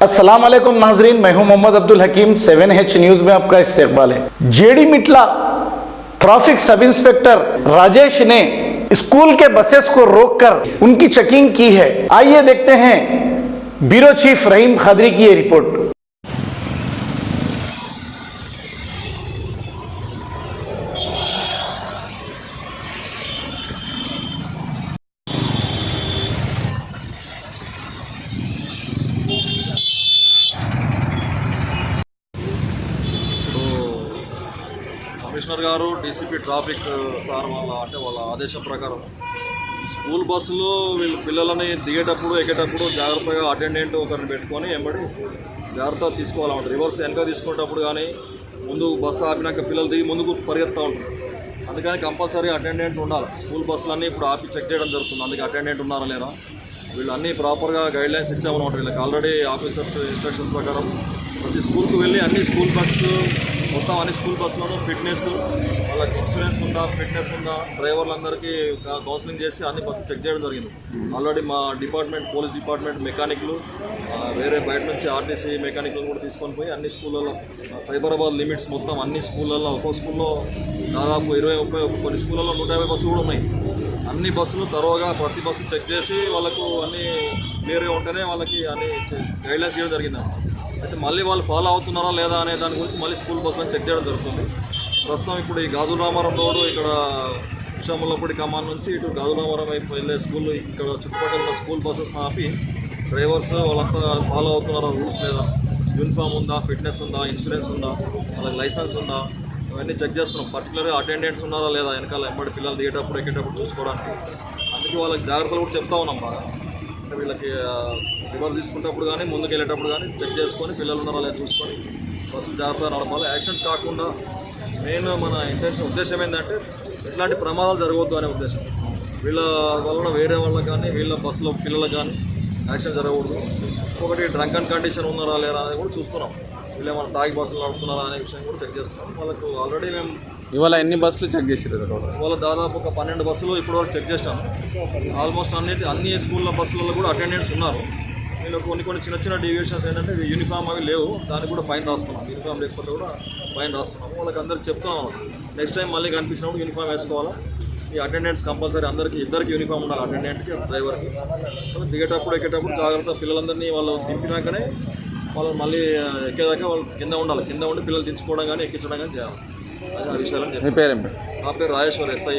अस्सलाम वालेकुम नाजरीन, मैं हूं मोहम्मद अब्दुल हकीम। 7H न्यूज़ में आपका इस्तकबाल है। जेडी मिटला ट्रैफिक सब इंस्पेक्टर राजेश ने स्कूल के बसेस को रोककर उनकी चेकिंग की है। आइए देखते हैं ब्यूरो चीफ रहीम खादरी की ये रिपोर्ट। కమిషనర్ గారు డీసీపీ ట్రాఫిక్ సార్ వాళ్ళ ఆదేశం ప్రకారం స్కూల్ బస్సులో వీళ్ళు పిల్లలని దిగేటప్పుడు ఎక్కేటప్పుడు జాగ్రత్తగా అటెండెంట్ ఒకరిని పెట్టుకొని ఎంబడి జాగ్రత్త తీసుకోవాలన్నమాట. రివర్స్ వెనక తీసుకునేటప్పుడు కానీ ముందు బస్సు ఆపినాక పిల్లలు దిగి ముందుకు పరిగెత్తా ఉంటారు. అందుకని కంపల్సరీ అటెండెంట్ ఉండాలి. స్కూల్ బస్సులన్నీ ఇప్పుడు ఆపి చెక్ చేయడం జరుగుతుంది. అందుకే అటెండెంట్ ఉన్నారా లేదా వీళ్ళు అన్నీ ప్రాపర్గా గైడ్లైన్స్ ఇచ్చామన్నమాట. వీళ్ళకి ఆల్రెడీ ఆఫీసర్స్ ఇన్స్ట్రక్షన్స్ ప్రకారం ప్రతి స్కూల్కి వెళ్ళి అన్ని స్కూల్ బస్సు మొత్తం అన్ని స్కూల్ బస్సులలో ఫిట్నెస్, వాళ్ళకి ఇన్సూరెన్స్ ఉందా, ఫిట్నెస్ ఉందా, డ్రైవర్లందరికీ కౌన్సిలింగ్ చేసి అన్ని బస్సులు చెక్ చేయడం జరిగింది. ఆల్రెడీ మా డిపార్ట్మెంట్, పోలీస్ డిపార్ట్మెంట్ మెకానిక్లు, వేరే బయట నుంచి ఆర్టీసీ మెకానిక్లు కూడా తీసుకొని పోయి అన్ని స్కూళ్ళల్లో సైబరాబాద్ లిమిట్స్ మొత్తం అన్ని స్కూళ్ళల్లో ఒక్కో స్కూల్లో దాదాపు 20-30, కొన్ని స్కూళ్ళల్లో 150 బస్సులు కూడా ఉన్నాయి. అన్ని బస్సులు తరోగా ప్రతి బస్సు చెక్ చేసి వాళ్ళకు అన్నీ క్లియర్గా ఉంటేనే వాళ్ళకి అన్ని గైడ్లైన్స్ చేయడం జరిగింది. అయితే మళ్ళీ వాళ్ళు ఫాలో అవుతున్నారా లేదా అనే దాని గురించి మళ్ళీ స్కూల్ బస్సులను చెక్ చేయడం జరుగుతుంది. ప్రస్తుతం ఇప్పుడు ఈ గాజుల రామారం రోడ్డు ఇక్కడ విషాముల్లపూడి కమాన్ నుంచి ఇటు గాజుల రామారం వైపు వెళ్ళే స్కూల్ ఇక్కడ చుట్టుపక్కల ఉన్న స్కూల్ బస్సెస్ ఆపి డ్రైవర్స్ వాళ్ళంతా ఫాలో అవుతున్నారా, రూల్స్ లేదా, యూనిఫామ్ ఉందా, ఫిట్నెస్ ఉందా, ఇన్సూరెన్స్ ఉందా, వాళ్ళకి లైసెన్స్ ఉందా, అవన్నీ చెక్ చేస్తున్నాం. పర్టికులర్గా అటెండెంట్స్ ఉన్నారా లేదా వెనకాల ఎంబడి పిల్లలు దిగేటప్పుడు ఎక్కేటప్పుడు చూసుకోవడానికి. అందుకే వాళ్ళకి జాగ్రత్తలు కూడా చెప్తా ఉన్నాం బాగా. వీళ్ళకి రివర్స్ తీసుకునేటప్పుడు కానీ ముందుకు వెళ్ళేటప్పుడు కానీ చెక్ చేసుకొని పిల్లలు ఉన్నారా లేదా చూసుకొని బస్సులు జాగ్రత్తగా నడపాలి. యాక్సిడెంట్స్ కాకుండా మెయిన్ మన ఉద్దేశం ఏంటంటే ఎట్లాంటి ప్రమాదాలు జరగవద్దు అనే ఉద్దేశం. వీళ్ళ వలన వేరే వాళ్ళకి కానీ వీళ్ళ బస్సులో పిల్లలకు కానీ యాక్సిడెంట్ జరగకూడదు. ఒకటి డ్రంక్ అండ్ కండిషన్ ఉన్నారా లేదా అనేది కూడా చూస్తున్నాం. వీళ్ళు ఏమైనా తాగి బస్సులు నడుపుతున్నారా అనే విషయం కూడా చెక్ చేస్తున్నాం. వాళ్ళకు ఆల్రెడీ మేము ఇవాళ ఎన్ని బస్సులు చెక్ చేసారు? వాళ్ళ దాదాపు ఒక 12 బస్సులు ఇప్పటివరకు చెక్ చేస్తాం. ఆల్మోస్ట్ అన్ని స్కూళ్ళ బస్సులలో కూడా అటెండెంట్స్ ఉన్నారు. వీళ్ళు కొన్ని చిన్న డీవియేషన్స్ ఏంటంటే యూనిఫామ్ అవి లేవు, దానికి కూడా ఫైన్ రాస్తున్నాం. యూనిఫామ్ లేకపోతే కూడా ఫైన్ రాస్తున్నాం. వాళ్ళకి అందరికి చెప్తున్నాం నెక్స్ట్ టైం మళ్ళీ కనిపించినప్పుడు యూనిఫామ్ వేసుకోవాలా. ఈ అటెండెంట్స్ కంపల్సరీ ఇద్దరికి యూనిఫామ్ ఉండాలి, అటెండెంట్కి, డ్రైవర్కి. దిగేటప్పుడు ఎక్కేటప్పుడు జాగ్రత్త పిల్లలందరినీ వాళ్ళు దింపినాకనే వాళ్ళు మళ్ళీ ఎక్కేదాకా వాళ్ళు కింద ఉండాలి. కింద ఉండి పిల్లలు దించుకోవడం కానీ ఎక్కించడం కానీ చేయాలి. అది ఆ విషయాలని చెప్పి. మీ పేరేంటి? నా పేరు రాజేశ్వర్, ఎస్ఐ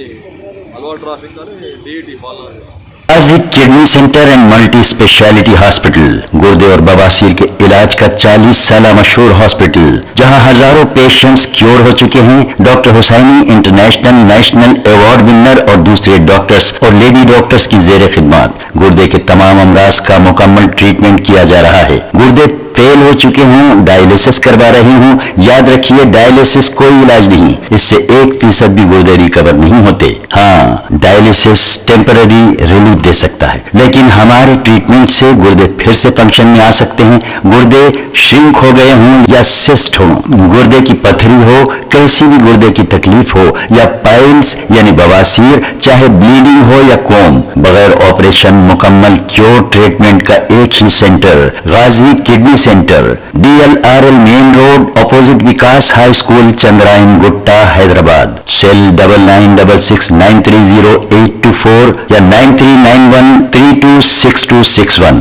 అల్వాల్ ట్రాఫిక్ అని DET పాలన చేస్తాను. Ghazi kidney centre and multi speciality hospital गुर्दे और बवासीर के इलाज का 40 साल मशहूर हॉस्पिटल, जहां हजारों पेशेंट्स क्योर हो चुके हैं। Doctor Husaini international national award winner और दूसरे डॉक्टर्स और लेडी डॉक्टर्स की जेर खिदमत गुर्दे के तमाम अमराज का मुकम्मल ट्रीटमेंट किया जा रहा है। गुर्दे फेल हो चुके हूँ, डायलिसिस करवा रही हूँ, याद रखिए डायलिसिस कोई इलाज नहीं, इससे 1% भी गुर्दे रिकवर नहीं होते। हाँ, डायलिसिस टेम्पररी रिलीफ दे सकता है, लेकिन हमारे ट्रीटमेंट से गुर्दे फिर से फंक्शन में आ सकते हैं। गुर्दे श्रिंक हो गए हों या सिस्ट हो, गुर्दे की पथरी हो, कैसी भी गुर्दे की तकलीफ हो, या पाइल्स यानी बवासीर, चाहे ब्लीडिंग हो या कोम, बगैर ऑपरेशन मुकम्मल क्योर ट्रीटमेंट का एक ही centre Ghazi kidney centre, DLRL main road opposite Vikas high school, Chandrayan Gutta, Hyderabad. Cell 9966930824 या 9391326261।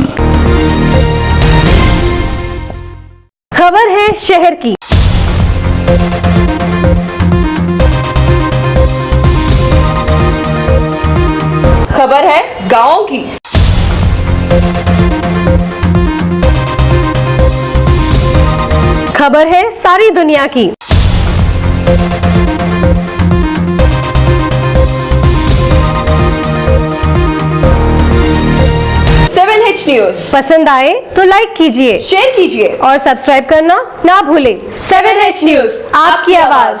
खबर है शहर की। खबर है गांव की। खबर है सारी दुनिया की। 7H न्यूज़ पसंद आए तो लाइक कीजिए, शेयर कीजिए और सब्सक्राइब करना ना भूलें। 7H न्यूज़, आपकी आवाज।